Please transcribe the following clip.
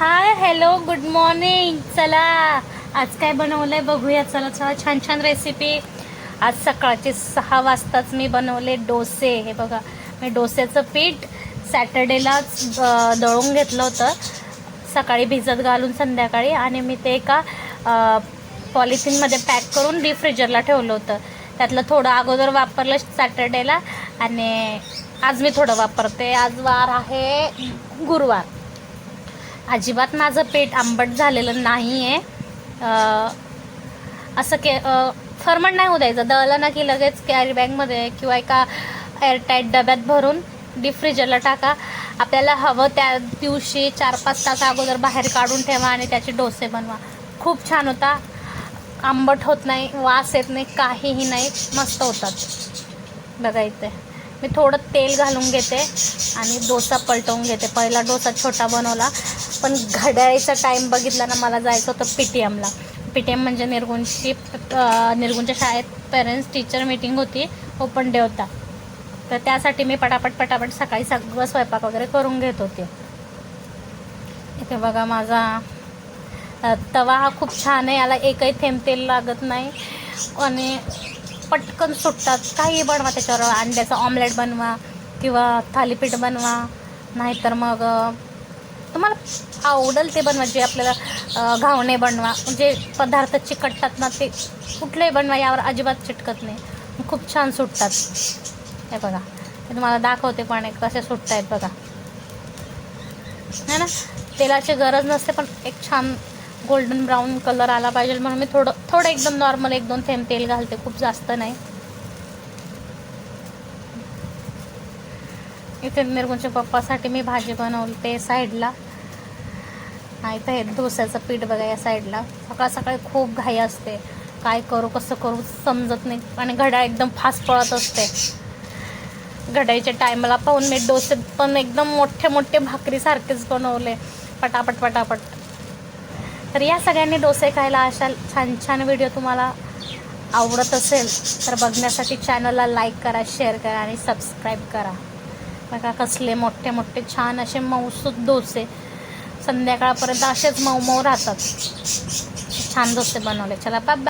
Hi hello good morning. चला आज काय बनवलंय बघूया. चला चला छान छान रेसिपी. आज सकाळचे 6 वाजताच मी बनवले डोसे. हे बघा, मी डोस्याचं पीठ सॅटर्डेलाच दळून घेतलं होतं, सकाळी भिजत घालून संध्याकाळी, आणि मी ते एका पॉलिथिनमध्ये पॅक करून डीप फ्रीजरला ठेवलं होतं. त्यातलं थोडं अगोदर वापरलं सॅटर्डेला आणि आज मी थोडं वापरते. आज वार आहे गुरुवार. अजिबात माझं पेट आंबट झालेलं नाही आहे. असं फर्मंट नाही होऊ द्यायचं. दळलं ना की लगेच कॅरी बॅगमध्ये किंवा एका एअरटाईट डब्यात भरून डीप फ्रीजरला टाका. आपल्याला हवं त्या दिवशी 4-5 तास अगोदर बाहेर काढून ठेवा आणि त्याचे डोसे बनवा. खूप छान होता. आंबट होत नाही, वास येत नाही, काहीही नाही, मस्त होतात. बघा इथे मी थोडं तेल घालून घेते आणि डोसा पलटवून घेते. पहिला डोसा छोटा बनवला, पण घड्याळीचा टाईम बघितला ना, मला जायचं होतं PTMला. PTM म्हणजे निर्गुणच्या शाळेत पेरेंट्स टीचर मीटिंग होती, ओपन डे होता. तर त्यासाठी मी पटापट सकाळी सगळं स्वयंपाक वगैरे करून घेत होते. इथे बघा माझा तवा हा खूप छान आहे. याला एकही थेंब तेल लागत नाही आणि पटकन सुटतात. काही बनवा त्याच्यावर. अंड्याचं ऑमलेट बनवा किंवा थालीपीठ बनवा, नाहीतर मग तुम्हाला आवडेल ते बनवा. जे आपल्याला घावणे बनवा, जे पदार्थ चिकटतात ना ते कुठलेही बनवा, यावर अजिबात चिटकत नाही, खूप छान सुटतात. हे बघा, मी तुम्हाला दाखवते पण एक कसे सुटत आहेत बघा. है ना, तेलाची गरज नसते, पण एक छान गोल्डन ब्राऊन कलर आला पाहिजे म्हणून मी थोडं एकदम नॉर्मल 1-2 थेंब तेल घालते, खूप जास्त नाही. इथे निर्गुणच्या पप्पासाठी मी भाजी बनवते साईडला. इथं हे डोस्याचं पीठ बघा या साईडला. सकाळी खूप घाई असते, काय करू कसं करू समजत नाही, आणि घड्याळ एकदम फास्ट पळत असते. घड्याळीच्या टायमाला पाहून मी डोसे पण एकदम मोठे भाकरीसारखेच बनवले, पटापट. तर या सगळ्यांनी डोसे खायला. अशा छान छान व्हिडिओ तुम्हाला आवडत असेल तर बघण्यासाठी चॅनलला लाईक करा, शेअर करा आणि सबस्क्राईब करा. बघा कसले मोठे छान असे मऊसूद डोसे, संध्याकाळपर्यंत असेच मऊ राहतात. छान डोसे बनवले. चला बाय.